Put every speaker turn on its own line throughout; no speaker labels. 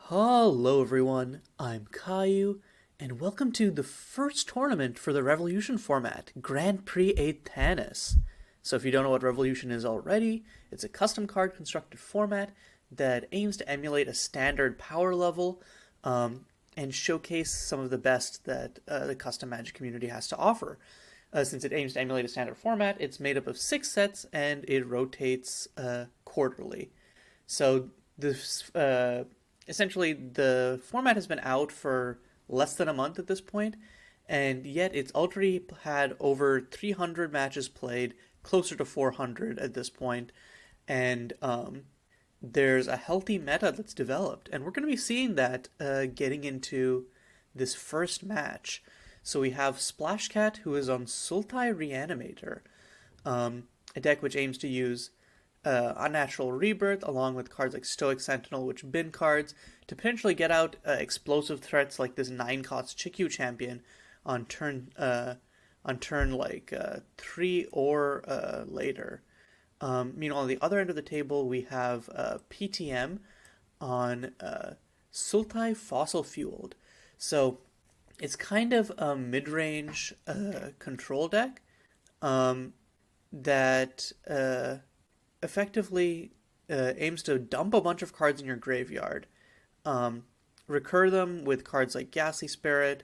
Hello everyone, I'm Caillou, and welcome to the first tournament for the Revolution format, Grand Prix Aethanis. So if you don't know what Revolution is already, it's a custom card constructed format that aims to emulate a standard power level and showcase some of the best that the custom Magic community has to offer. Since it aims to emulate a standard format, it's made up of 6 sets and it rotates quarterly. So this essentially the format has been out for less than a month at this point, and yet it's already had over 300 matches played, closer to 400 at this point, and there's a healthy meta that's developed, and we're going to be seeing that getting into this first match. So we have Splashcat, who is on Sultai Reanimator, a deck which aims to use Unnatural Rebirth, along with cards like Stoic Sentinel, which bin cards, to potentially get out explosive threats like this 9-cost Chikyu champion on turn 3 or later. Meanwhile, on the other end of the table, we have PTM on Sultai Fossil Fueled. So it's kind of a mid-range control deck that effectively aims to dump a bunch of cards in your graveyard, recur them with cards like Ghastly Spirit,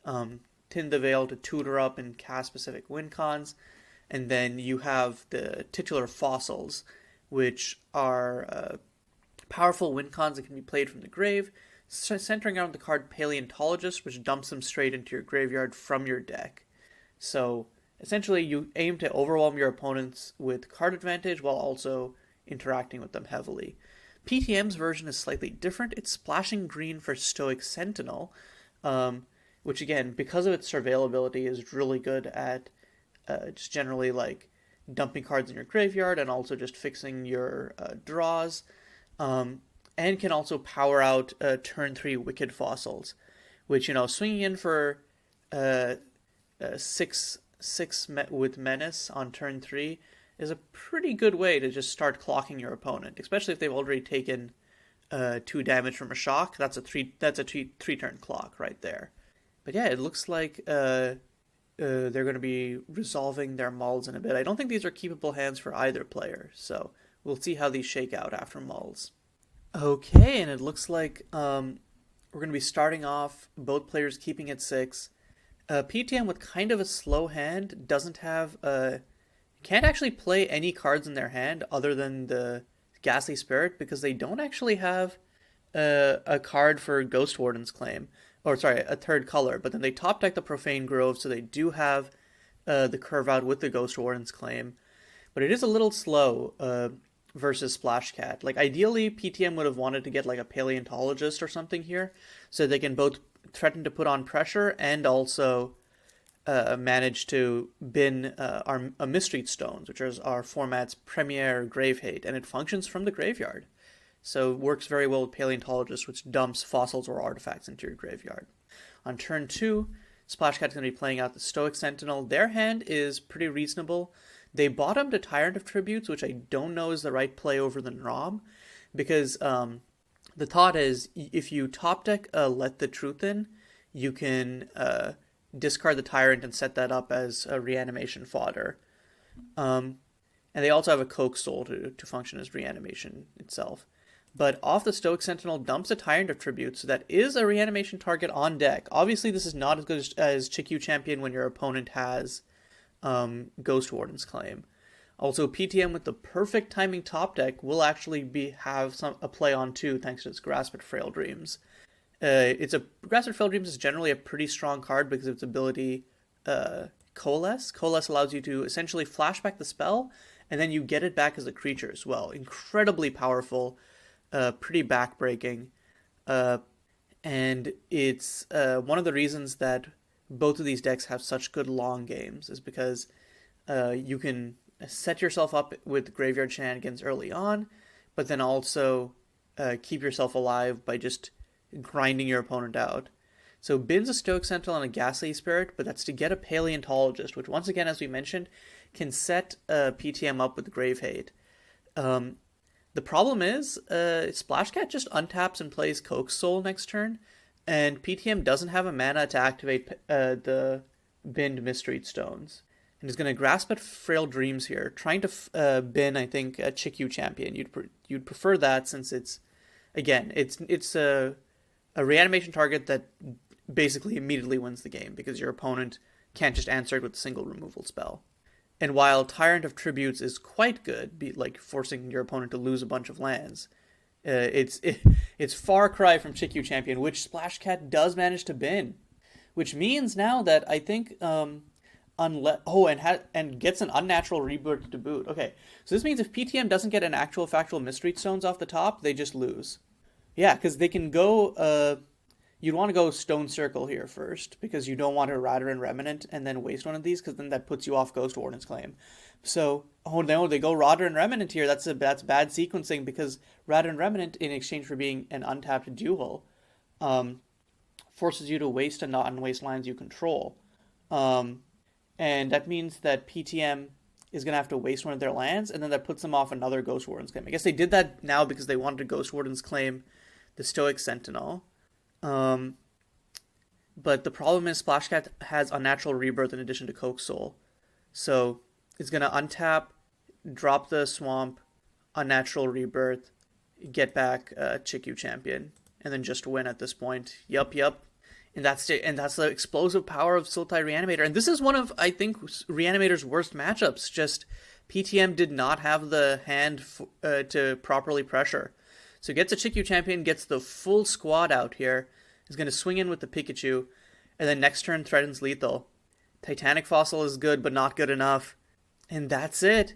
Tin the Veil to tutor up and cast specific win cons, and then you have the titular fossils, which are powerful win cons that can be played from the grave, centering around the card Paleontologist, which dumps them straight into your graveyard from your deck. So essentially, you aim to overwhelm your opponents with card advantage while also interacting with them heavily. PTM's version is slightly different. It's splashing green for Stoic Sentinel, which again, because of its surveillability, is really good at just generally like dumping cards in your graveyard and also just fixing your draws, and can also power out turn 3 Wicked Fossils, which, swinging in for 6 with Menace on turn 3 is a pretty good way to just start clocking your opponent, especially if they've already taken 2 damage from a shock. That's a three turn clock right there. But yeah, it looks like they're going to be resolving their mulls in a bit. I don't think these are keepable hands for either player, so we'll see how these shake out after mulls. Okay, and it looks like we're going to be starting off both players keeping at 6. PTM with kind of a slow hand doesn't have can't actually play any cards in their hand other than the Ghastly Spirit, because they don't actually have a card for Ghost Warden's Claim, or sorry, a third color. But then they top deck the Profane Grove, so they do have the curve out with the Ghost Warden's Claim. But it is a little slow versus Splashcat. Like ideally, PTM would have wanted to get like a Paleontologist or something here, so they can both threaten to put on pressure and also manage to bin our Mistreat Stones, which is our format's premier Grave Hate, and it functions from the graveyard. So it works very well with Paleontologist, which dumps fossils or artifacts into your graveyard. On turn 2, Splashcat's going to be playing out the Stoic Sentinel. Their hand is pretty reasonable. They bottomed a Tyrant of Tributes, which I don't know is the right play over the Rom, because the thought is, if you top deck Let the Truth In, you can discard the Tyrant and set that up as a reanimation fodder. And they also have a Coke Soul to function as reanimation itself. But off the Stoic Sentinel dumps a Tyrant of Tribute, so that is a reanimation target on deck. Obviously, this is not as good as Chikyu Champion when your opponent has Ghost Warden's Claim. Also, PTM with the perfect timing top deck will actually have a play on too, thanks to its Grasp at Frail Dreams. Grasp at Frail Dreams is generally a pretty strong card because of its ability Coalesce. Coalesce allows you to essentially flashback the spell, and then you get it back as a creature as well. Incredibly powerful, pretty backbreaking, and it's one of the reasons that both of these decks have such good long games is because you can set yourself up with graveyard shenanigans early on, but then also keep yourself alive by just grinding your opponent out. So bins a Stoic Sentinel and a Ghastly Spirit, but that's to get a Paleontologist, which once again, as we mentioned, can set PTM up with Grave Hate. The problem is, Splashcat just untaps and plays Coke Soul next turn, and PTM doesn't have a mana to activate the binned Mistreat Stones. And is going to grasp at Frail Dreams here, trying to bin, I think, a Chikyu champion. You'd prefer that since it's, again, it's a reanimation target that basically immediately wins the game because your opponent can't just answer it with a single removal spell. And while Tyrant of Tributes is quite good, like forcing your opponent to lose a bunch of lands, it's far cry from Chikyu Champion, which Splashcat does manage to bin. Which means now that I think and gets an unnatural rebirth to boot. Okay, so this means if PTM doesn't get an actual factual Mistreat Stones off the top, they just lose. Yeah, because they can go. You'd want to go Stone Circle here first because you don't want to Radaran Remnant and then waste one of these because then that puts you off Ghost Warden's Claim. So, oh no, they go Radaran Remnant here. That's bad sequencing because Radaran Remnant, in exchange for being an untapped dual, forces you to waste and not unwaste lands you control. And that means that PTM is going to have to waste one of their lands, and then that puts them off another Ghost Warden's Claim. I guess they did that now because they wanted to Ghost Warden's Claim the Stoic Sentinel. But the problem is Splashcat has Unnatural Rebirth in addition to Coke Soul. So it's going to untap, drop the Swamp, Unnatural Rebirth, get back Chikyu Champion, and then just win at this point. Yup. And that's the explosive power of Sultai Reanimator. And this is one of, I think, Reanimator's worst matchups. Just PTM did not have the hand to properly pressure. So gets a Chikyu Champion, gets the full squad out here, is going to swing in with the Pikachu, and then next turn threatens lethal. Titanic Fossil is good, but not good enough. And that's it.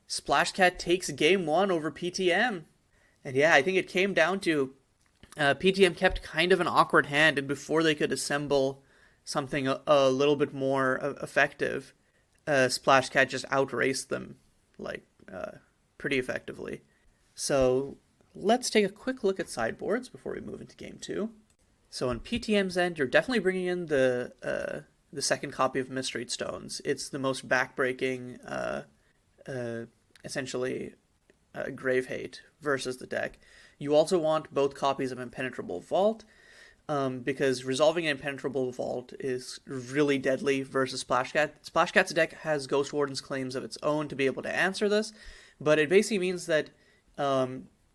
Splashcat takes game 1 over PTM. And yeah, I think it came down to PTM kept kind of an awkward hand, and before they could assemble something a little bit more effective, Splashcat just outraced them, pretty effectively. So let's take a quick look at sideboards before we move into game 2. So on PTM's end, you're definitely bringing in the second copy of Mistreat Stones. It's the most backbreaking, essentially, Grave Hate versus the deck. You also want both copies of Impenetrable Vault, because resolving an Impenetrable Vault is really deadly versus Splashcat. Splashcat's deck has Ghost Warden's Claims of its own to be able to answer this, but it basically means that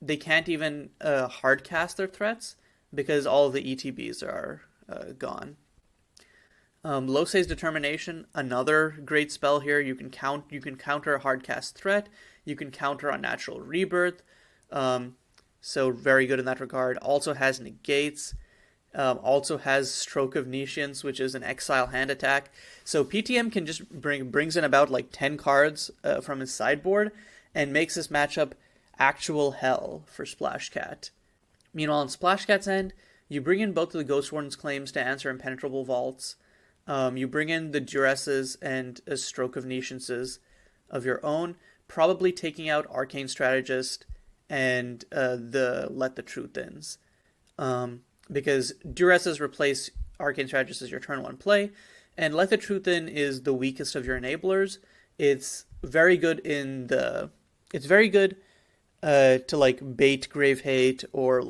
they can't even hardcast their threats because all of the ETBs are gone. Losei's Determination, another great spell here. You can counter a hardcast threat. You can counter Unnatural Rebirth. So very good in that regard. Also has negates. Also has Stroke of Niscience, which is an exile hand attack. So PTM can just brings in about 10 cards from his sideboard and makes this matchup actual hell for Splashcat. Meanwhile, on Splashcat's end, you bring in both of the Ghost Warden's Claims to answer Impenetrable Vaults. You bring in the Duresses and a Stroke of Nisciences of your own, probably taking out Arcane Strategist and the Let the Truth Ins. Because Duresses replace Arcane Strategist as your turn 1 play, and Let the Truth In is the weakest of your enablers. It's very good to bait Grave Hate or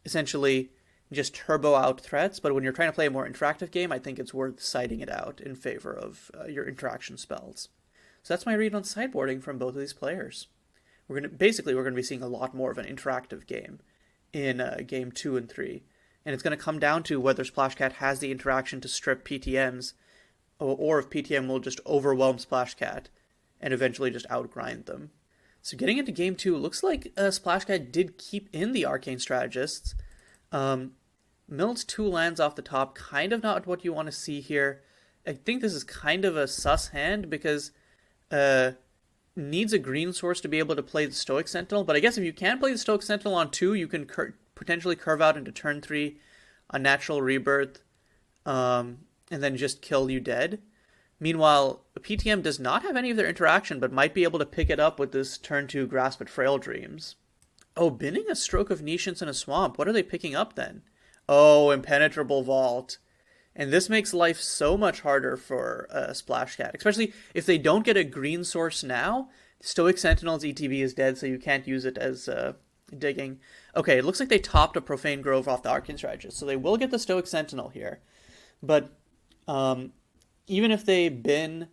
essentially just turbo out threats, but when you're trying to play a more interactive game, I think it's worth siding it out in favor of your interaction spells. So that's my read on sideboarding from both of these players. We're going to be seeing a lot more of an interactive game in game 2 and 3, and it's going to come down to whether Splashcat has the interaction to strip PTMs, or if PTM will just overwhelm Splashcat and eventually just outgrind them. So getting into game 2, looks like Splashcat did keep in the Arcane Strategists. Milled 2 lands off the top, kind of not what you want to see here. I think this is kind of a sus hand because needs a green source to be able to play the Stoic Sentinel, but I guess if you can play the Stoic Sentinel on 2, you can potentially curve out into turn 3 Unnatural Rebirth, and then just kill you dead. Meanwhile, PTM does not have any of their interaction, but might be able to pick it up with this turn 2 Grasp at Frail Dreams. Oh, binning a Stroke of Niscience in a Swamp. What are they picking up then? Oh, Impenetrable Vault. And this makes life so much harder for Splashcat, especially if they don't get a green source now. Stoic Sentinel's ETB is dead, so you can't use it as digging. Okay, it looks like they topped a Profane Grove off the Arcane Strategist, so they will get the Stoic Sentinel here. But even if they bin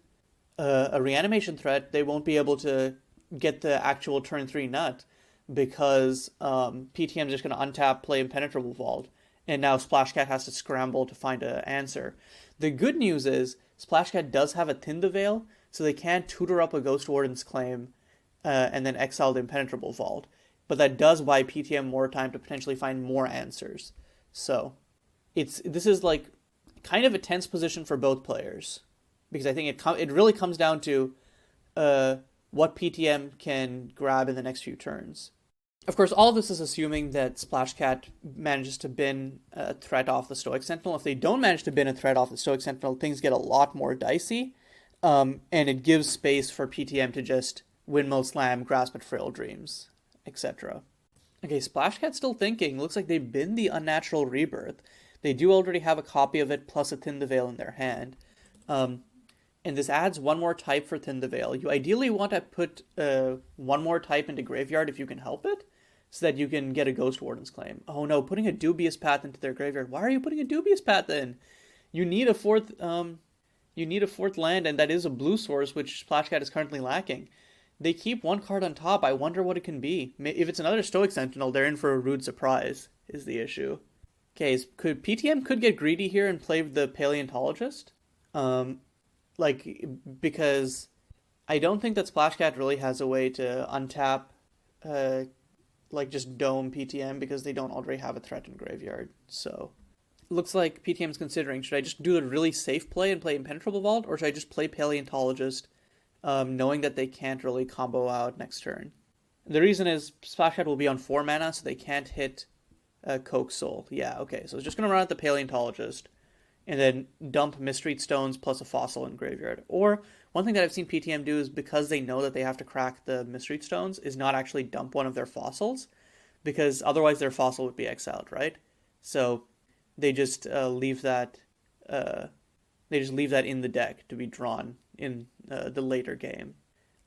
a reanimation threat, they won't be able to get the actual turn 3 nut because PTM is just going to untap, play Impenetrable Vault, and now Splashcat has to scramble to find an answer. The good news is Splashcat does have a Thin the Veil, so they can tutor up a Ghost Warden's Claim and then exile the Impenetrable Vault. But that does buy PTM more time to potentially find more answers. So this is like kind of a tense position for both players, because I think it really comes down to what PTM can grab in the next few turns. Of course, all of this is assuming that Splashcat manages to bin a threat off the Stoic Sentinel. If they don't manage to bin a threat off the Stoic Sentinel, things get a lot more dicey, and it gives space for PTM to just Windmill Slam, Grasp at Frail Dreams, etc. Okay, Splashcat's still thinking. Looks like they bin the Unnatural Rebirth. They do already have a copy of it plus a Thin the Veil in their hand. And this adds one more type for Thin the Veil. You ideally want to put one more type into Graveyard if you can help it, so that you can get a Ghost Warden's Claim. Oh no, putting a Dubious Path into their graveyard. Why are you putting a Dubious Path in? You need a fourth land, and that is a blue source, which Splashcat is currently lacking. They keep one card on top. I wonder what it can be. If it's another Stoic Sentinel, they're in for a rude surprise, is the issue. Okay, PTM could get greedy here and play the Paleontologist. Because I don't think that Splashcat really has a way to untap, just dome PTM because they don't already have a threat in graveyard. So, looks like PTM's considering, should I just do a really safe play and play Impenetrable Vault, or should I just play Paleontologist, knowing that they can't really combo out next turn? The reason is Splashcat will be on 4 mana, so they can't hit Coke Soul. Yeah, okay, so it's just going to run out the Paleontologist, and then dump Mistreat Stones plus a Fossil in graveyard. Or, one thing that I've seen PTM do is, because they know that they have to crack the Mistreat Stones, is not actually dump one of their fossils, because otherwise their fossil would be exiled, right? So they just leave that in the deck to be drawn in the later game.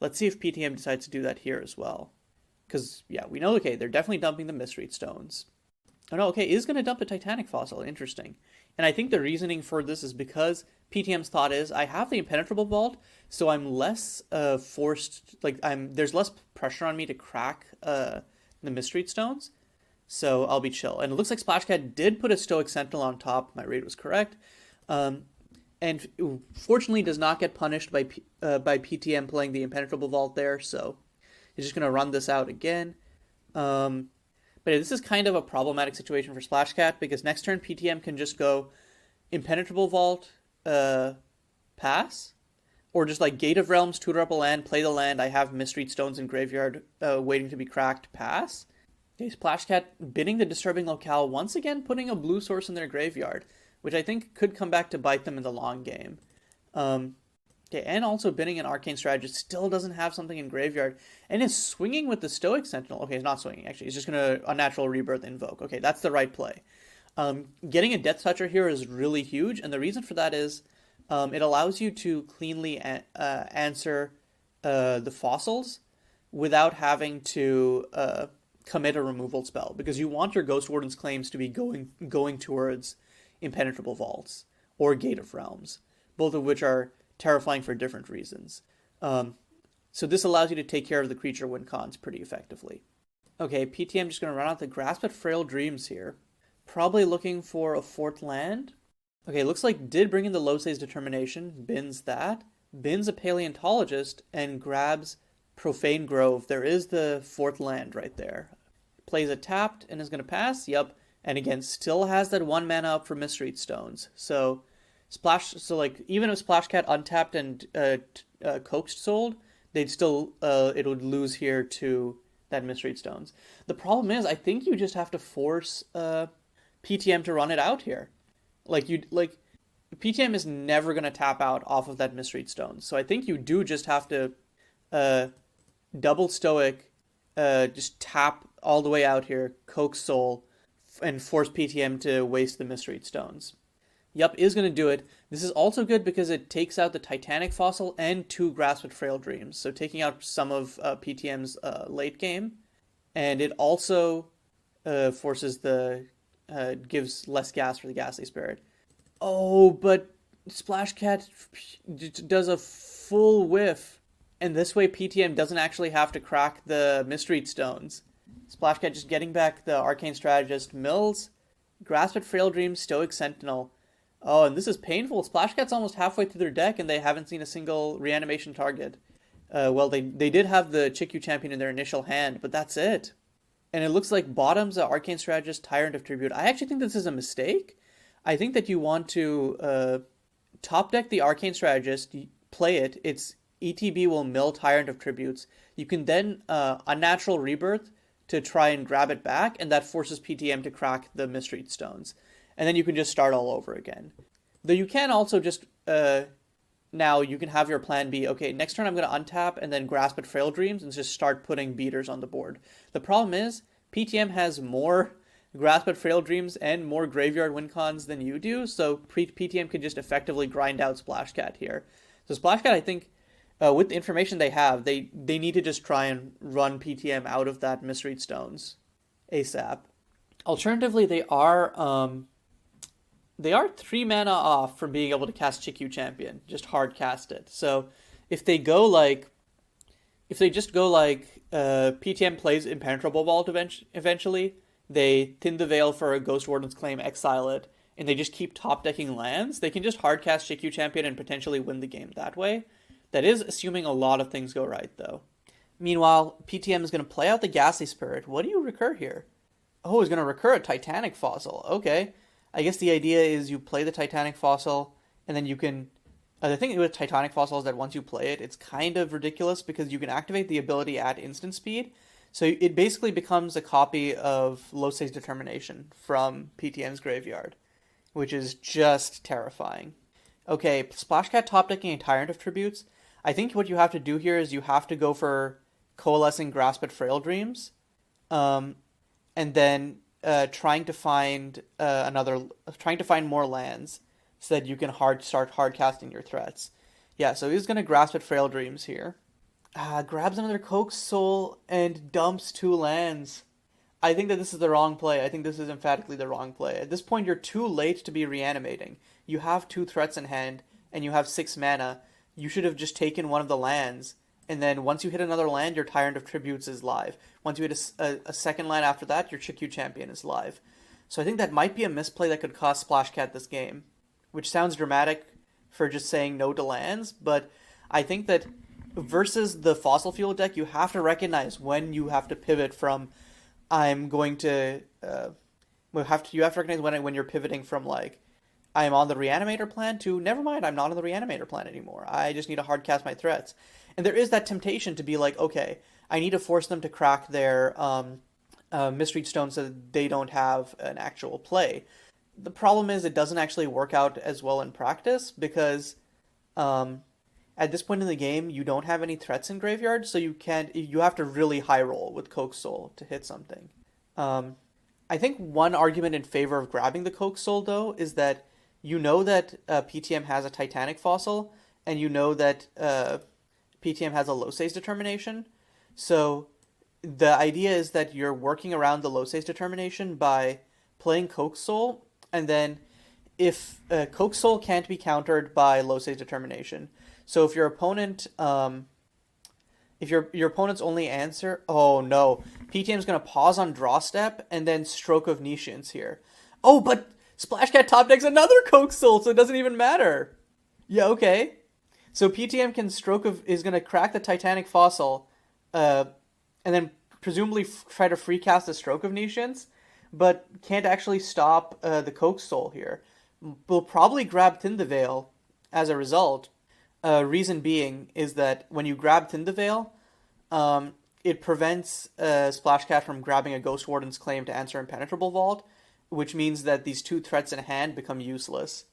Let's see if PTM decides to do that here as well. Because, yeah, we know, okay, they're definitely dumping the Mistreat Stones. Oh no, okay, is going to dump a Titanic Fossil. Interesting. And I think the reasoning for this is because PTM's thought is, I have the Impenetrable Vault, so I'm less forced, there's less pressure on me to crack the Mistreat Stones, so I'll be chill. And it looks like Splashcat did put a Stoic Sentinel on top. My read was correct. And fortunately does not get punished by PTM playing the Impenetrable Vault there, so he's just going to run this out again. But this is kind of a problematic situation for Splashcat, because next turn PTM can just go Impenetrable Vault, pass, or just like Gate of Realms, tutor up a land, play the land, I have Mistreat Stones in graveyard waiting to be cracked, pass. Okay, Splashcat binning the Disturbing Locale, once again putting a blue source in their graveyard, which I think could come back to bite them in the long game. Okay, and also binning an Arcane Strategist, still doesn't have something in graveyard, and is swinging with the Stoic Sentinel. Okay, he's not swinging, actually. He's just going to Unnatural Rebirth Invoke. Okay, that's the right play. Getting a Death Toucher here is really huge, and the reason for that is it allows you to cleanly answer the fossils without having to commit a removal spell, because you want your Ghost Warden's claims to be going towards Impenetrable Vaults or Gate of Realms, both of which are terrifying for different reasons. So this allows you to take care of the creature win cons pretty effectively. Okay, PTM just going to run out the Grasp at Frail Dreams here. Probably looking for a 4th land. Okay, looks like did bring in the Losei's Determination, bins that, bins a Paleontologist, and grabs Profane Grove. There is the 4th land right there. Plays it tapped and is going to pass, yep, and again, still has that 1 mana up for Mistreat Stones. So even if Splashcat untapped and coaxed sold, they'd still it would lose here to that Mistreat Stones. The problem is, I think you just have to force PTM to run it out here. PTM is never going to tap out off of that Mistreat Stones. So I think you do just have to double Stoic, just tap all the way out here, coax soul, and force PTM to waste the Mistreat Stones. Yup, is going to do it. This is also good because it takes out the Titanic Fossil and two Grasp at Frail Dreams, so taking out some of PTM's late game, and it also forces the gives less gas for the Ghastly Spirit. Oh, but Splashcat does a full whiff, and this way PTM doesn't actually have to crack the Mystery Stones. Splashcat just getting back the Arcane Strategist, mills, Grasp at Frail Dreams, Stoic Sentinel. Oh, and this is painful. Splashcat's almost halfway through their deck, and they haven't seen a single reanimation target. Well, they did have the Chikyu champion in their initial hand, but that's it. And it looks like bottom's Arcane Strategist, Tyrant of Tribute. I actually think this is a mistake. I think that you want to top deck the Arcane Strategist, play it. Its ETB will mill Tyrant of Tributes. You can then Unnatural Rebirth to try and grab it back, and that forces PTM to crack the Mystery Stones. And then you can just start all over again. Though you can also just, now you can have your plan be, okay, next turn I'm going to untap and then Grasp at Frail Dreams and just start putting beaters on the board. The problem is, PTM has more Grasp at Frail Dreams and more graveyard win cons than you do, so PTM can just effectively grind out Splashcat here. So Splashcat, I think, with the information they have, they need to just try and run PTM out of that Mystery Stones ASAP. Alternatively, they are 3 mana off from being able to cast Chikyu Champion, just hard cast it. So if they just go like PTM plays Impenetrable Vault eventually, they thin the veil for a Ghost Warden's Claim, exile it, and they just keep top decking lands, they can just hard cast Chikyu Champion and potentially win the game that way. That is assuming a lot of things go right, though. Meanwhile, PTM is going to play out the Ghastly Spirit. What do you recur here? Oh, he's going to recur a Titanic Fossil. Okay. I guess the idea is you play the Titanic Fossil, and then you can... the thing with Titanic Fossil is that once you play it, it's kind of ridiculous because you can activate the ability at instant speed. So it basically becomes a copy of Losei's Determination from PTM's graveyard, which is just terrifying. Okay, Splashcat top decking a Tyrant of Tributes. I think what you have to do here is you have to go for Coalescing Grasp at Frail Dreams, and then trying to find more lands so that you can start hard casting your threats. Yeah, so he's gonna Grasp at Frail Dreams here. Grabs another Coax Soul and dumps 2 lands. I think that this is the wrong play. I think this is emphatically the wrong play. At this point, you're too late to be reanimating. You have 2 threats in hand, and you have 6 mana. You should have just taken one of the lands, and then once you hit another land, your Tyrant of Tributes is live. Once you hit a second land after that, your Chikyu Champion is live. So I think that might be a misplay that could cost Splashcat this game, which sounds dramatic for just saying no to lands, but I think that versus the Fossil Fuel deck, you have to recognize when you have to pivot from I'm going to... you have to recognize when you're pivoting from, like, I'm on the Reanimator plan to, never mind, I'm not on the Reanimator plan anymore. I just need to hard cast my threats. And there is that temptation to be like, okay, I need to force them to crack their Mystery Stone so that they don't have an actual play. The problem is it doesn't actually work out as well in practice because at this point in the game, you don't have any threats in graveyard, so you have to really high roll with Coax Soul to hit something. I think one argument in favor of grabbing the Coax Soul, though, is that you know that PTM has a Titanic Fossil, and you know that PTM has a Losei's Determination. So the idea is that you're working around the Losei's Determination by playing Coax Soul, and then if Coax Soul can't be countered by Losei's Determination. So if your opponent, if your opponent's only answer, oh no, PTM's gonna pause on draw step and then Stroke of Niscience here. Oh, but Splashcat top decks another Coax Soul, so it doesn't even matter. Yeah, okay. So PTM is gonna crack the Titanic Fossil, and then presumably try to free cast a Stroke of Niscience, but can't actually stop the Coax Soul here. Will probably grab Thin the Veil as a result. Reason being is that when you grab Thin the Veil, it prevents Splashcat from grabbing a Ghost Warden's Claim to answer Impenetrable Vault, which means that these 2 threats in hand become useless.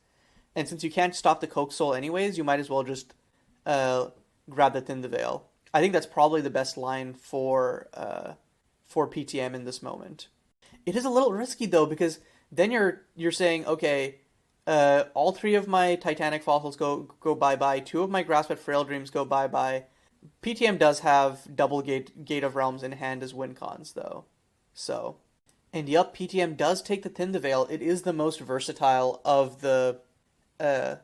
And since you can't stop the Coax Soul anyways, you might as well just grab the Thin the Veil. I think that's probably the best line for PTM in this moment. It is a little risky though, because then you're saying, okay, All three of my Titanic fossils go bye-bye. Two of my Grasp at Frail Dreams go bye-bye. PTM does have double Gate of Realms in hand as win cons, though. So, and yup, PTM does take the Thin the Veil. It is the most versatile uh,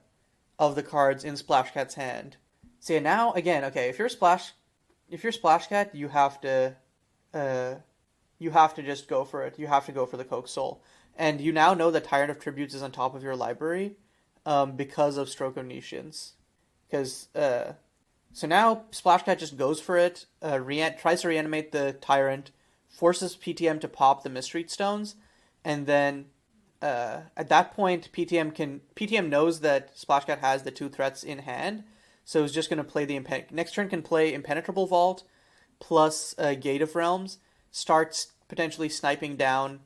of the cards in Splashcat's hand. So yeah, now again, okay, if you're Splashcat, uh, you have to just go for it. You have to go for the Coke Soul, and you now know that Tyrant of Tributes is on top of your library, because of Stroke of Nishians, because so now Splashcat just goes for it, tries to reanimate the Tyrant, forces PTM to pop the Mistreat Stones, and then at that point PTM knows that Splashcat has the two threats in hand, so it's just going to play next turn can play Impenetrable Vault plus Gate of Realms, starts potentially sniping down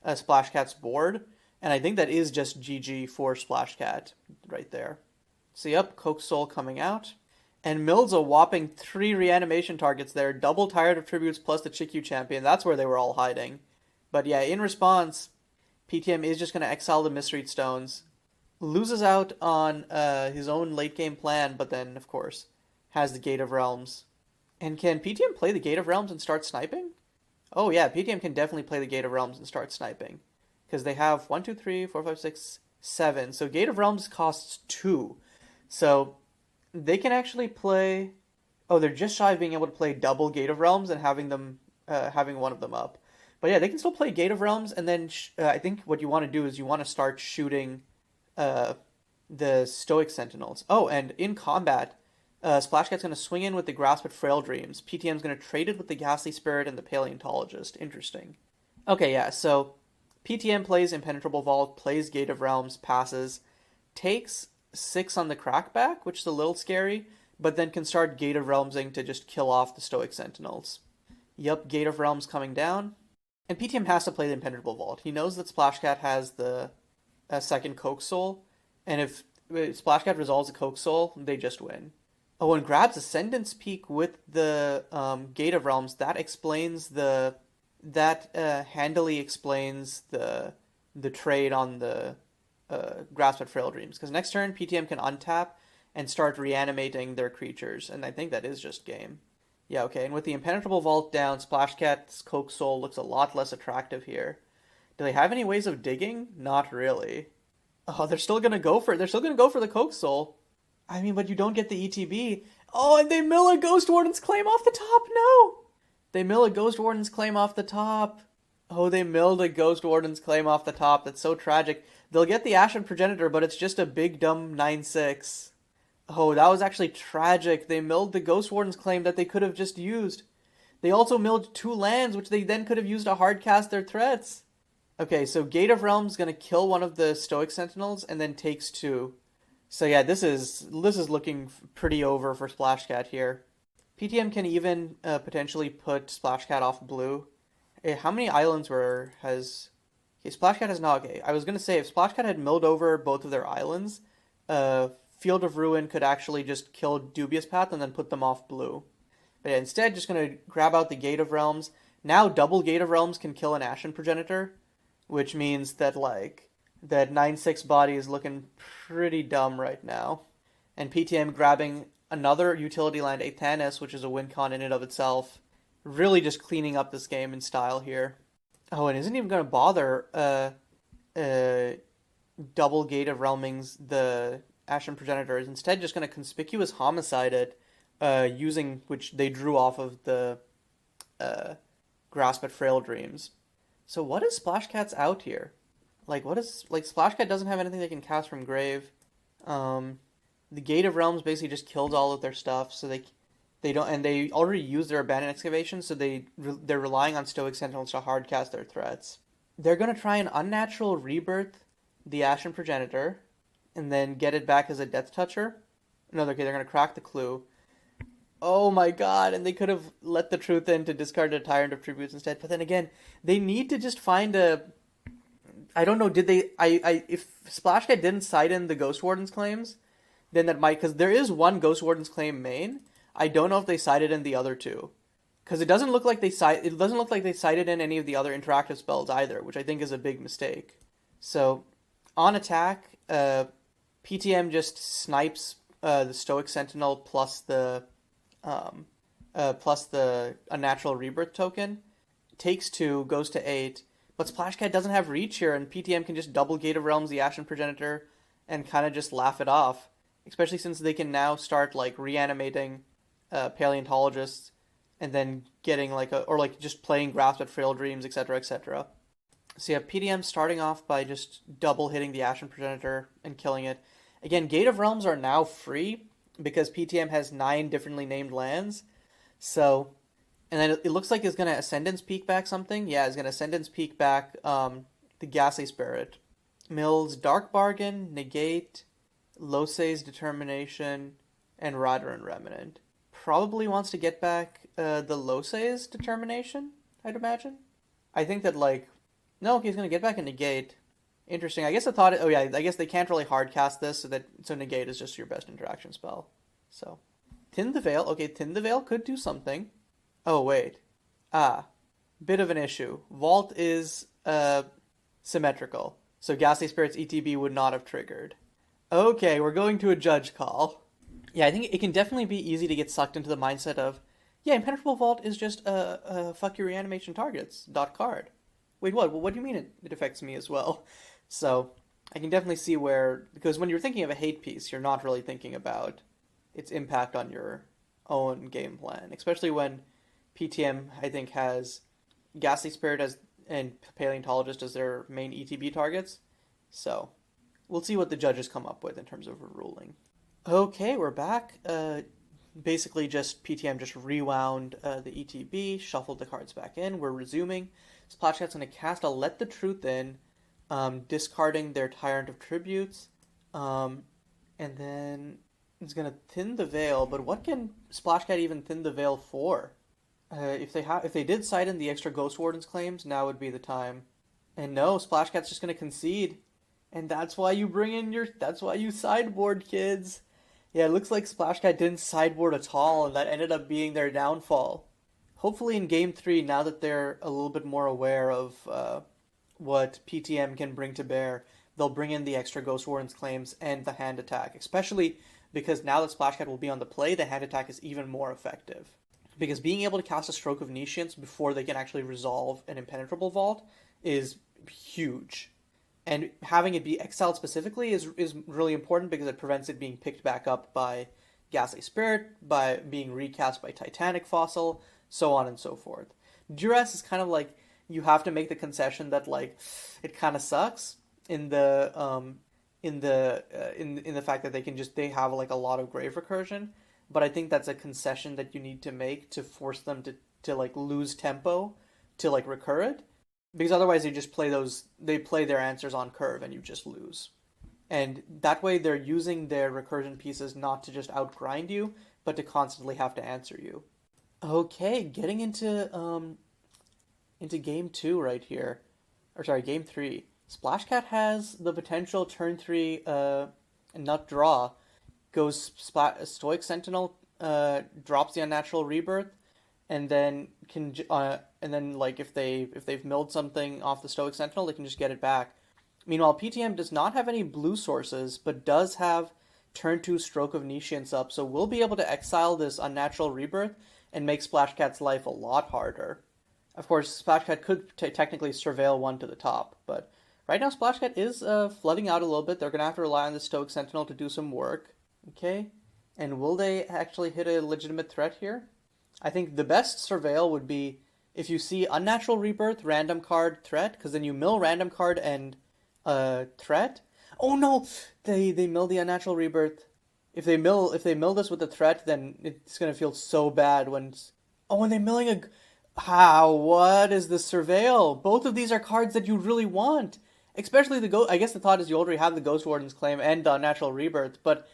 Splashcat's board, and I think that is just GG for Splashcat right there. So yep, Coke Soul coming out. And mills a whopping 3 reanimation targets there, double Tired of Tributes plus the Chikyu Champion. That's where they were all hiding. But yeah, in response, PTM is just going to exile the Mistreat Stones, loses out on his own late game plan, but then, of course, has the Gate of Realms. And can PTM play the Gate of Realms and start sniping? Oh yeah, PTM can definitely play the Gate of Realms and start sniping. Because they have 1, 2, 3, 4, 5, 6, 7. So Gate of Realms costs 2. So they can actually play. Oh, they're just shy of being able to play double Gate of Realms and having one of them up. But yeah, they can still play Gate of Realms, and then I think what you want to do is you want to start shooting the Stoic Sentinels. Oh, and in combat, Splashcat's going to swing in with the Grasp at Frail Dreams. PTM's going to trade it with the Ghastly Spirit and the Paleontologist. Interesting. Okay, yeah, so PTM plays Impenetrable Vault, plays Gate of Realms, passes, takes 6 on the Crackback, which is a little scary, but then can start Gate of Realmsing to just kill off the Stoic Sentinels. Yup, Gate of Realms coming down. And PTM has to play the Impenetrable Vault. He knows that Splashcat has the second Coke Soul, and if Splashcat resolves the Coke Soul, they just win. Oh, and grabs Ascendant's Peak with the Gate of Realms. That explains handily explains the trade on the Grasp at Frail Dreams. Because next turn, PTM can untap and start reanimating their creatures, and I think that is just game. Yeah, okay, and with the Impenetrable Vault down, Splashcat's Coke Soul looks a lot less attractive here. Do they have any ways of digging? Not really. Oh, they're still gonna go for it. They're still gonna go for the Coke Soul. I mean, but you don't get the ETB. Oh, and they mill a Ghost Warden's Claim off the top. No! They mill a Ghost Warden's Claim off the top. Oh, they milled a Ghost Warden's Claim off the top. That's so tragic. They'll get the Ashen Progenitor, but it's just a big dumb 9/6. Oh, that was actually tragic. They milled the Ghost Warden's Claim that they could have just used. They also milled 2 lands, which they then could have used to hardcast their threats. Okay, so Gate of Realms is going to kill one of the Stoic Sentinels and then takes 2. So yeah, this is looking pretty over for Splashcat here. PTM can even potentially put Splashcat off blue. How many islands has... Okay, Splashcat has not... Okay, I was going to say, if Splashcat had milled over both of their islands, Field of Ruin could actually just kill Dubious Path and then put them off blue. But yeah, instead, just going to grab out the Gate of Realms. Now, double Gate of Realms can kill an Ashen Progenitor, which means that, that 9/6 body is looking pretty dumb right now. And PTM grabbing another utility land, Aethanis, which is a win con in and of itself. Really just cleaning up this game in style here. Oh, and isn't even going to bother double Gate of Realmings the Ashen Progenitor. Is instead just going to Conspicuous Homicide it, using which they drew off of the Grasp at Frail Dreams. So what is Splashcat's out here? Splashcat doesn't have anything they can cast from grave. The Gate of Realms basically just killed all of their stuff, so they don't, and they already used their Abandoned Excavation, so they're relying on Stoic Sentinels to hardcast their threats. They're gonna try an Unnatural Rebirth the Ashen Progenitor, and then get it back as a Death Toucher. No, okay, they're gonna crack the Clue. Oh my god, and they could have let the Truth in to discard a Tyrant of Tributes instead, but then again, they need to just find a... I don't know, did they... if Splashcat didn't cite in the Ghost Warden's claims, then that might... Because there is one Ghost Warden's claim main. I don't know if they cited in the other two. Because it doesn't look like they cited in any of the other interactive spells either, which I think is a big mistake. So, on attack, PTM just snipes the Stoic Sentinel um, plus the Unnatural Rebirth token, takes 2, goes to 8, but Splashcat doesn't have reach here, and PTM can just double Gate of Realms the Ashen Progenitor and kind of just laugh it off, especially since they can now start like reanimating paleontologists and then getting like or like just playing Grasp at Frail Dreams, etc., etc. So yeah, PTM starting off by just double hitting the Ashen Progenitor and killing it. Again, Gate of Realms are now free because PTM has 9 differently named lands. So, and then it looks like it's going to Ascendance Peak back something. Yeah, it's going to Ascendance Peak back the Ghastly Spirit. Mills Dark Bargain, Negate, Losei's Determination, and Radharan Remnant. Probably wants to get back the Losei's Determination, I'd imagine. I think that, like, no, he's going to get back a Negate. Interesting. I guess I thought, oh yeah, I guess they can't really hardcast this, so Negate is just your best interaction spell. So, Thin the Veil. Okay, Thin the Veil could do something. Oh, wait. Bit of an issue. Vault is symmetrical, so Ghastly Spirit's ETB would not have triggered. Okay, we're going to a judge call. Yeah, I think it can definitely be easy to get sucked into the mindset of, yeah, Impenetrable Vault is just fuck your reanimation targets .card. Wait, what? Well, what do you mean it affects me as well? So I can definitely see where, because when you're thinking of a hate piece, you're not really thinking about its impact on your own game plan, especially when PTM, I think, has Ghastly Spirit and Paleontologist as their main ETB targets. So we'll see what the judges come up with in terms of a ruling. Okay, we're back. Basically, just PTM just rewound the ETB, shuffled the cards back in. We're resuming. Splashcat's going to cast a Let the Truth in, discarding their Tyrant of Tributes, and then it's going to Thin the Veil. But what can Splashcat even Thin the Veil for? If they did cite in the extra Ghost Warden's claims, now would be the time. And no, Splashcat's just going to concede, and that's why you sideboard, kids. Yeah, it looks like Splashcat didn't sideboard at all, and that ended up being their downfall. Hopefully in Game 3, now that they're a little bit more aware of what PTM can bring to bear, they'll bring in the extra Ghost Warden's claims and the hand attack, especially because now that Splashcat will be on the play, the hand attack is even more effective. Because being able to cast a Stroke of Nescience before they can actually resolve an Impenetrable Vault is huge. And having it be exiled specifically is really important because it prevents it being picked back up by Ghastly Spirit, by being recast by Titanic Fossil, so on and so forth. Duress is kind of like, you have to make the concession that, like, it kind of sucks in the fact that they have like a lot of grave recursion, but I think that's a concession that you need to make to force them to like lose tempo to like recur it, because otherwise they play their answers on curve and you just lose. And that way they're using their recursion pieces not to just outgrind you, but to constantly have to answer you. Okay, getting into game 2 right here. Or sorry, game 3. Splashcat has the potential turn 3 nut draw. Goes Stoic Sentinel, drops the Unnatural Rebirth, and then like if they've milled something off the Stoic Sentinel, they can just get it back. Meanwhile, PTM does not have any blue sources, but does have turn 2 Stroke of Nescience up, so we'll be able to exile this Unnatural Rebirth and make Splashcat's life a lot harder. Of course, Splashcat could technically surveil one to the top, but right now Splashcat is flooding out a little bit. They're going to have to rely on the Stoic Sentinel to do some work. Okay, and will they actually hit a legitimate threat here? I think the best surveil would be if you see Unnatural Rebirth, random card, threat, because then you mill random card and threat. Oh no, they mill the Unnatural Rebirth. If they mill this with the threat, then it's gonna feel so bad when they're milling a. How? What is the surveil? Both of these are cards that you really want, especially the I guess the thought is you already have the Ghost Warden's claim and the Unnatural Rebirth, but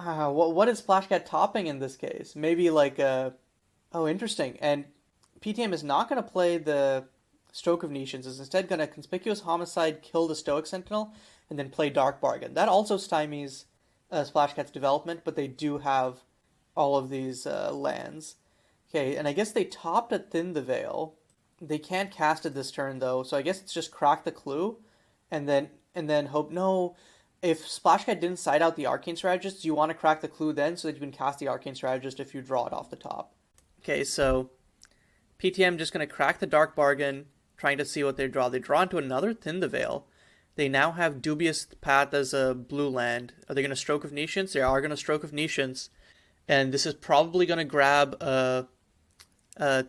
what is Splashcat topping in this case? Maybe like interesting. And PTM is not going to play the Stroke of Nescience. Is instead going to Conspicuous Homicide, kill the Stoic Sentinel, and then play Dark Bargain. That also stymies Splashcat's development, but they do have all of these lands. Okay, and I guess they topped at Thin the Veil. They can't cast it this turn, though, so I guess it's just Crack the Clue. and then hope no. If Splashcat didn't side out the Arcane Strategist, you want to crack the clue then so that you can cast the Arcane Strategist if you draw it off the top. Okay, so PTM just going to crack the Dark Bargain, trying to see what they draw. They draw into another Thin the Veil. They now have Dubious Path as a blue land. Are they going to Stroke of Nescience? They are going to Stroke of Nescience. And this is probably going to grab a Thin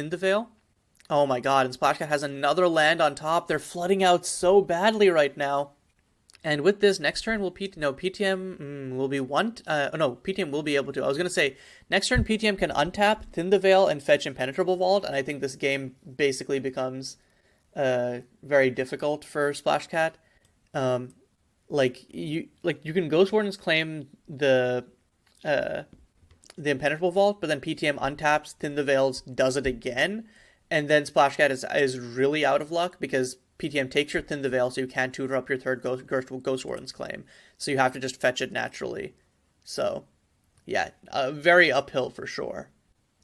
the Veil. Oh my god, and Splashcat has another land on top. They're flooding out so badly right now. And with this, next turn will PTM will be one. PTM will be able to. I was gonna say next turn PTM can untap, Thin the Veil, and fetch Impenetrable Vault, and I think this game basically becomes very difficult for Splashcat. You can Ghost Warden's claim the Impenetrable Vault, but then PTM untaps, Thin the Veils, does it again, and then Splashcat is really out of luck because PTM takes your Thin the Veil, so you can't tutor up your third Ghost Warden's claim. So you have to just fetch it naturally. So, yeah, very uphill for sure.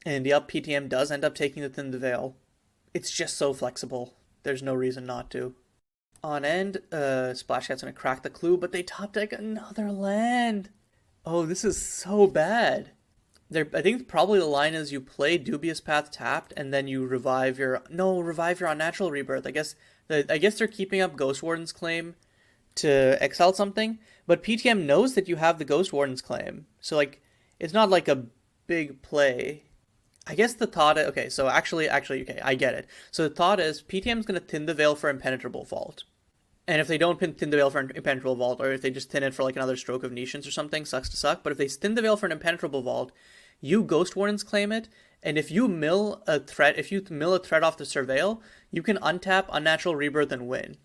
And the up PTM does end up taking the Thin the Veil. It's just so flexible. There's no reason not to. On end, Splashcat's gonna crack the clue, but they top deck another land. Oh, this is so bad. I think probably the line is you play Dubious Path tapped, and then you revive your Unnatural Rebirth. I guess they're keeping up Ghost Warden's claim to exile something, but PTM knows that you have the Ghost Warden's claim, so it's not like a big play. I guess the thought is, okay, so actually, okay, I get it. So the thought is PTM's gonna Thin the Veil for Impenetrable Vault. And if they don't Thin the Veil for an Impenetrable Vault, or if they just thin it for another Stroke of Nescience or something, sucks to suck. But if they Thin the Veil for an Impenetrable Vault, you Ghost Wardens claim it, and if you mill a threat off the Surveil, you can untap Unnatural Rebirth and win.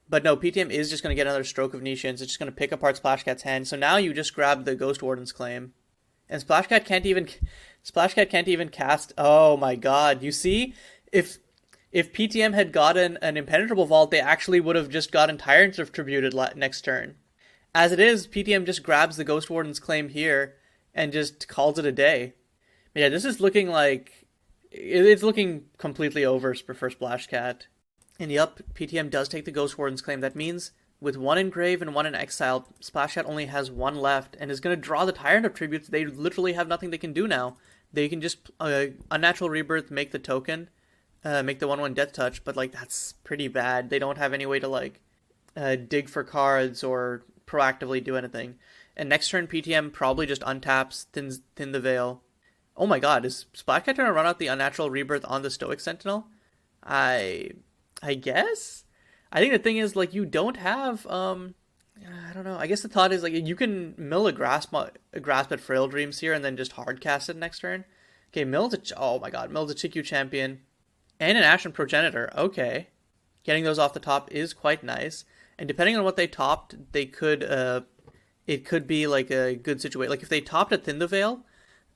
But no, PTM is just going to get another Stroke of Nescience. It's just going to pick apart Splashcat's hand. So now you just grab the Ghost Warden's claim. And Splashcat can't even cast. Oh my god. You see? If PTM had gotten an Impenetrable Vault, they actually would have just gotten Tyrants Retributed next turn. As it is, PTM just grabs the Ghost Warden's claim here and just calls it a day. Yeah, this is looking like it's looking completely over for Splashcat. And yep, PTM does take the Ghost Warden's claim. That means with one in grave and one in exile, Splashcat only has one left and is going to draw the Tyrant of Tributes. They literally have nothing they can do now. They can just Unnatural Rebirth, make the token, make the 1/1 Death Touch, but that's pretty bad. They don't have any way to dig for cards or proactively do anything. And next turn, PTM probably just untaps, thin the Veil. Oh my god, is Splashcat going to run out the Unnatural Rebirth on the Stoic Sentinel? I guess? I think the thing is, you don't have, I don't know. I guess the thought is, you can mill a grasp at Frail Dreams here and then just hardcast it next turn. Okay, Mill's a Chikyu Champion and an Ashen Progenitor. Okay. Getting those off the top is quite nice. And depending on what they topped, they could, it could be a good situation. If they topped a Thin the Veil,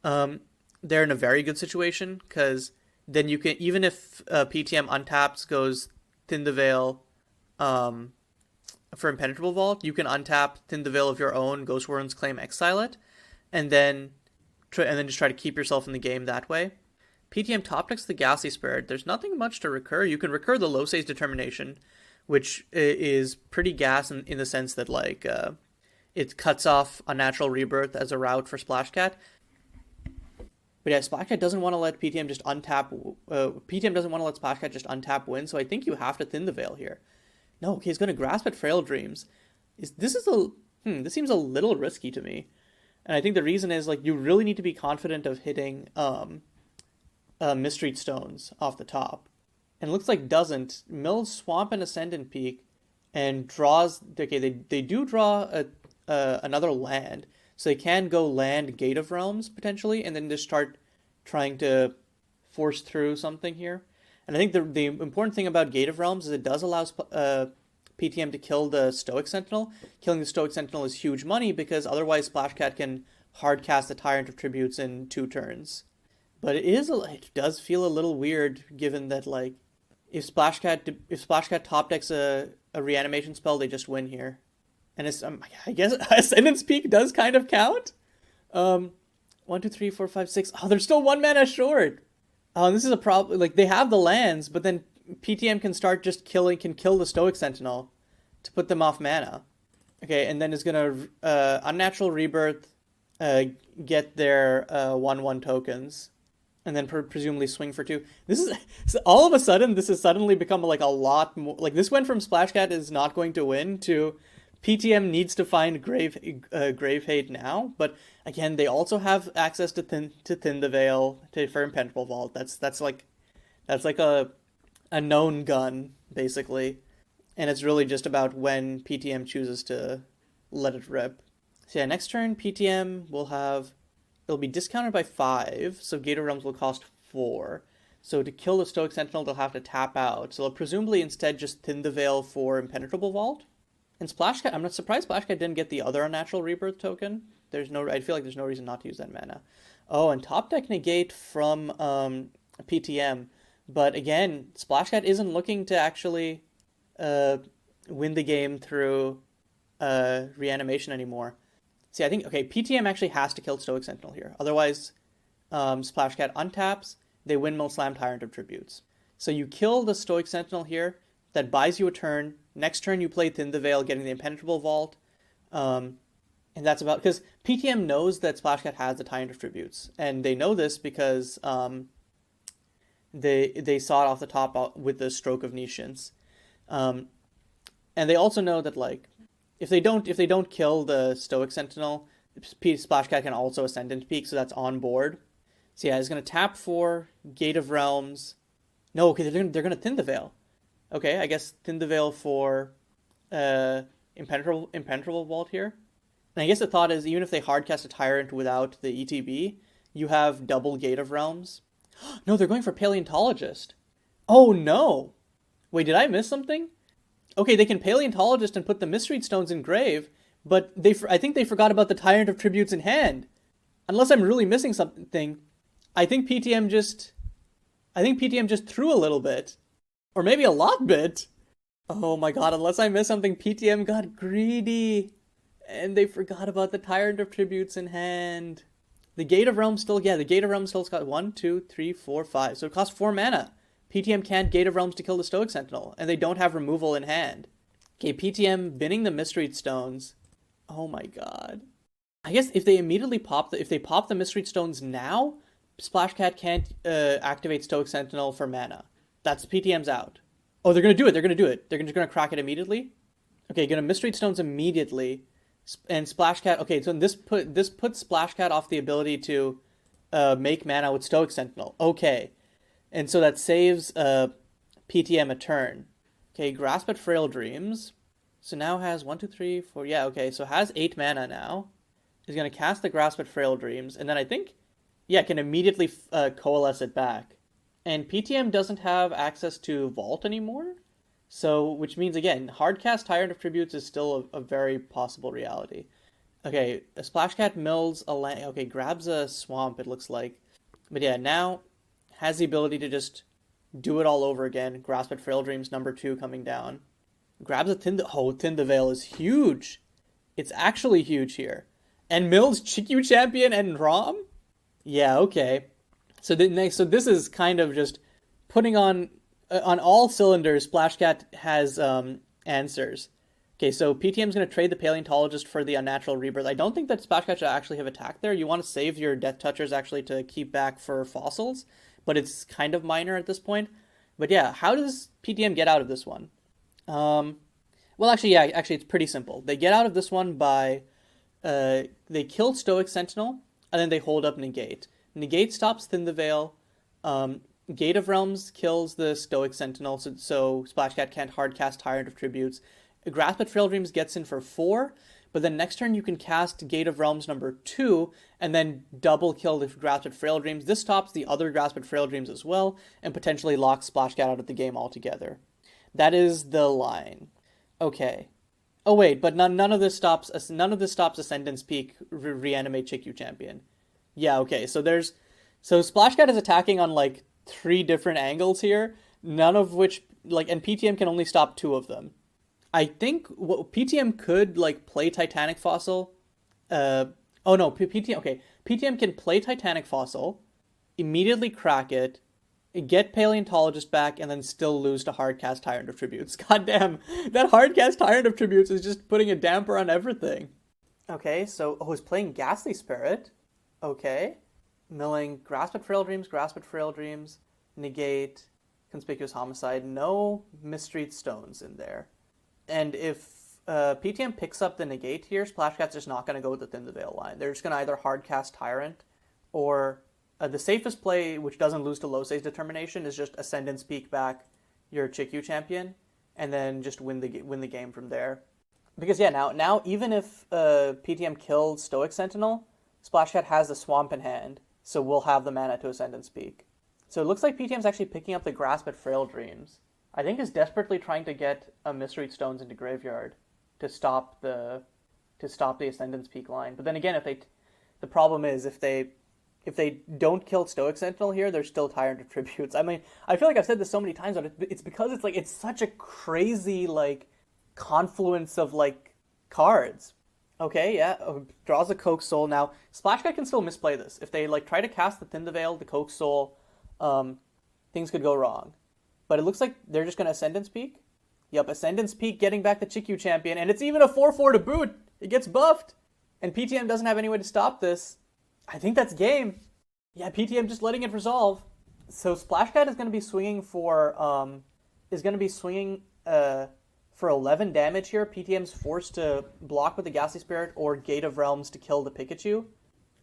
they're in a very good situation, because then you can, even if PTM untaps, goes Thin the Veil for Impenetrable Vault, you can untap Thin the Veil of your own, Ghost Warden's claim, exile it, and then just try to keep yourself in the game that way. PTM top decks the Ghastly Spirit. There's nothing much to recur. You can recur the Losei's Determination, which is pretty gas in the sense that it cuts off Unnatural Rebirth as a route for Splashcat. But yeah, Splashcat doesn't want to let PTM just untap. PTM doesn't want to let Splashcat just untap win, so I think you have to Thin the Veil here. No, okay, he's going to grasp at Frail Dreams. This seems a little risky to me, and I think the reason is you really need to be confident of hitting Mistreat Stones off the top, and it looks like doesn't. Mills Swamp and Ascendant Peak, and draws. Okay, they do draw another land. So they can go land Gate of Realms, potentially, and then just start trying to force through something here. And I think the important thing about Gate of Realms is it does allow PTM to kill the Stoic Sentinel. Killing the Stoic Sentinel is huge money, because otherwise Splashcat can hardcast the Tyrant of Tributes in 2 turns. But it does feel a little weird, given that if Splashcat top decks a reanimation spell, they just win here. And I guess Ascendant's Peak does kind of count. 1, 2, 3, 4, 5, 6. Oh, they're still 1 mana short. Oh, this is a problem. They have the lands, but then PTM can start just can kill the Stoic Sentinel to put them off mana. Okay, and then is gonna Unnatural Rebirth, get their 1/1 tokens, and then presumably swing for 2. This is so all of a sudden this has suddenly become like a lot more. Like this went from Splashcat is not going to win to PTM needs to find Grave Hate now. But again, they also have access to Thin the Veil for Impenetrable Vault. That's like a known gun basically. And it's really just about when PTM chooses to let it rip. So yeah, next turn PTM will it'll be discounted by 5, so Gate of Realms will cost 4. So to kill the Stoic Sentinel, they'll have to tap out. So they'll presumably instead just Thin the Veil for Impenetrable Vault. And Splashcat, I'm not surprised Splashcat didn't get the other Unnatural Rebirth token. I feel like there's no reason not to use that mana. Oh, and top deck negate from PTM. But again, Splashcat isn't looking to actually win the game through reanimation anymore. See, I think, okay, PTM actually has to kill Stoic Sentinel here. Otherwise, Splashcat untaps, they windmill slam Tyrant of Tributes. So you kill the Stoic Sentinel here, that buys you a turn. Next turn you play Thin the Veil, getting the Impenetrable Vault. And that's about, because PTM knows that Splashcat has the Tyrant of Tributes. And they know this because they saw it off the top with the Stroke of Niscience. And they also know that, like, if they don't kill the Stoic Sentinel, Splashcat can also Ascendant Peak, so that's on board. So yeah, it's gonna tap for Gate of Realms. No, okay, they're gonna Thin the Veil. Okay, I guess Thin the Veil for Impenetrable Vault here. And I guess the thought is, even if they hardcast a Tyrant without the ETB, you have double Gate of Realms. No, they're going for Paleontologist. Oh no! Wait, did I miss something? Okay, they can Paleontologist and put the Misread Stones in grave, but I think they forgot about the Tyrant of Tributes in hand. Unless I'm really missing something, I think PTM just threw a little bit. Or maybe a lot bit. Oh my god, unless I missed something, PTM got greedy. And they forgot about the Tyrant of Tributes in hand. The Gate of Realms still got 1, 2, 3, 4, 5. So it costs 4 mana. PTM can't Gate of Realms to kill the Stoic Sentinel, and they don't have removal in hand. Okay, PTM binning the Misread Stones. Oh my god. I guess if they immediately pop the Misread Stones now, Splashcat can't activate Stoic Sentinel for mana. That's PTM's out. Oh, they're gonna do it. They're just gonna crack it immediately. Okay, gonna Misread Stones immediately, and Splashcat. Okay, so this puts Splashcat off the ability to make mana with Stoic Sentinel. Okay. And so that saves PTM a turn. Okay, Grasp at Frail Dreams. So now has 1, 2, 3, 4. Yeah, okay, so has 8 mana now. Is going to cast the Grasp at Frail Dreams. And then I think, yeah, can immediately coalesce it back. And PTM doesn't have access to Vault anymore. So, which means, again, hardcast Tyrant of Tributes is still a very possible reality. Okay, a Splashcat mills a land. Okay, grabs a Swamp, it looks like. But yeah, now has the ability to just do it all over again. Grasp at Frail Dreams, number 2 coming down. Grabs a Thin the Veil is huge. It's actually huge here. And mills Chikyu Champion and Rom? Yeah, okay. So this is kind of just putting on all cylinders. Splashcat has answers. Okay, so PTM's going to trade the Paleontologist for the Unnatural Rebirth. I don't think that Splashcat should actually have attacked there. You want to save your Death Touchers actually to keep back for fossils, but it's kind of minor at this point. But yeah, how does PTM get out of this one? Well, actually, it's pretty simple. They get out of this one by they kill Stoic Sentinel, and then they hold up Negate. Negate stops Thin the Veil. Gate of Realms kills the Stoic Sentinel, so Splashcat can't hardcast Tyrant of Tributes. Grasp at Frail Dreams gets in for 4, but then next turn you can cast Gate of Realms number 2, and then double kill the Grasp at Frail Dreams. This stops the other Grasp at Frail Dreams as well, and potentially locks Splashcat out of the game altogether. That is the line. Okay. Oh wait, but none of this stops Ascendance Peak, Reanimate Chikyu Champion. Yeah, okay, so Splashcat is attacking on like 3 different angles here, none of which, like, and PTM can only stop 2 of them. I think PTM could, like, play Titanic Fossil. PTM can play Titanic Fossil, immediately crack it, get Paleontologist back, and then still lose to Hardcast Tyrant of Tributes. Goddamn, that Hardcast Tyrant of Tributes is just putting a damper on everything. Okay, so, he's playing Ghastly Spirit. Okay. Milling Grasp at Frail Dreams, negate, Conspicuous Homicide. No Mistreat Stones in there. And if PTM picks up the negate here, Splashcat's just not going to go with the Thin the Veil line. They're just going to either Hardcast Tyrant, or the safest play, which doesn't lose to Losei's Determination, is just Ascendance Peak back your Chikyu champion, and then just win the game from there. Because yeah, now even if PTM killed Stoic Sentinel, Splashcat has the Swamp in hand, so we'll have the mana to Ascendance Peak. So it looks like PTM's actually picking up the Grasp at Frail Dreams. I think is desperately trying to get a Mistreat Stones into Graveyard to stop the Ascendance Peak line. But then again, the problem is if they don't kill Stoic Sentinel here, they're still Tyrant of Tributes. I mean, I feel like I've said this so many times, but it's because it's such a crazy confluence of cards. Okay, yeah, draws a Coke Soul. Now, Splashcat can still misplay this. If they try to cast the Thin the Veil, the Coke Soul, things could go wrong. But it looks like they're just going to Ascendance Peak. Yep, Ascendance Peak getting back the Chikyu champion, and it's even a 4/4 to boot. It gets buffed, and PTM doesn't have any way to stop this. I think that's game. Yeah, PTM just letting it resolve. So Splashcat is going to be swinging for 11 damage here. PTM's forced to block with the Ghastly Spirit or Gate of Realms to kill the Pikachu.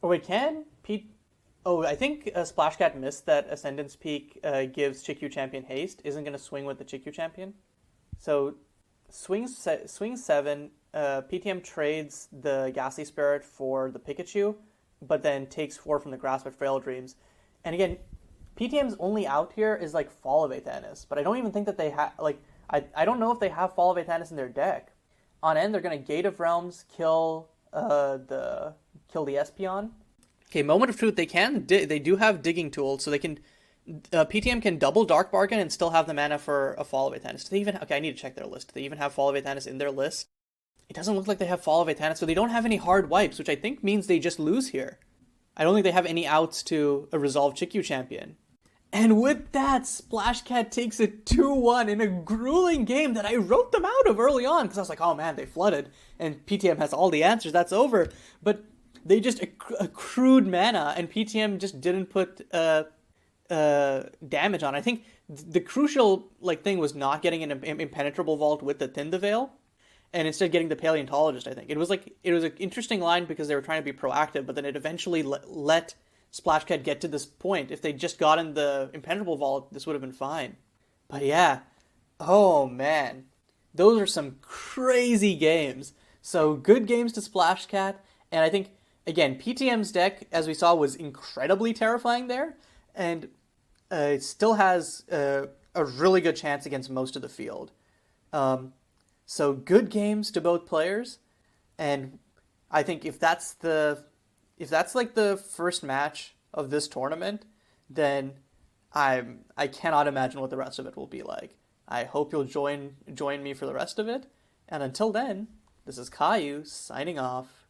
Oh wait, I think Splashcat missed that Ascendance Peak gives Chikyu champion haste. Isn't going to swing with the Chikyu champion. So swing 7. PTM trades the Ghastly Spirit for the Pikachu, but then takes 4 from the Grasp at Frail Dreams. And again, PTM's only out here is Fall of Aethanis, but I don't even think that they have I don't know if they have Fall of Aethanis in their deck. On end, they're gonna Gate of Realms, kill the Espeon. Okay, Moment of Truth. They do have Digging Tool, so they can. PTM can double Dark Bargain and still have the mana for a Fall of Aethanis. Do they even? Okay, I need to check their list. Do they even have Fall of Aethanis in their list? It doesn't look like they have Fall of Aethanis, so they don't have any hard wipes, which I think means they just lose here. I don't think they have any outs to a resolve Chikyu champion. And with that, Splashcat takes a 2-1 in a grueling game that I wrote them out of early on, because I was like, oh man, they flooded, and PTM has all the answers, that's over. But they just accrued mana, and PTM just didn't put damage on. I think the crucial thing was not getting an impenetrable vault with the Thin the Veil, and instead getting the Paleontologist. I think it was an interesting line because they were trying to be proactive, but then it eventually let Splashcat get to this point. If they just gotten the impenetrable vault, this would have been fine. But yeah, oh man, those are some crazy games. So good games to Splashcat, and I think again PTM's deck, as we saw, was incredibly terrifying there, and it still has a really good chance against most of the field. So good games to both players, and I think if that's the first match of this tournament, then I cannot imagine what the rest of it will be like. I hope you'll join me for the rest of it, and until then, this is Caillou signing off.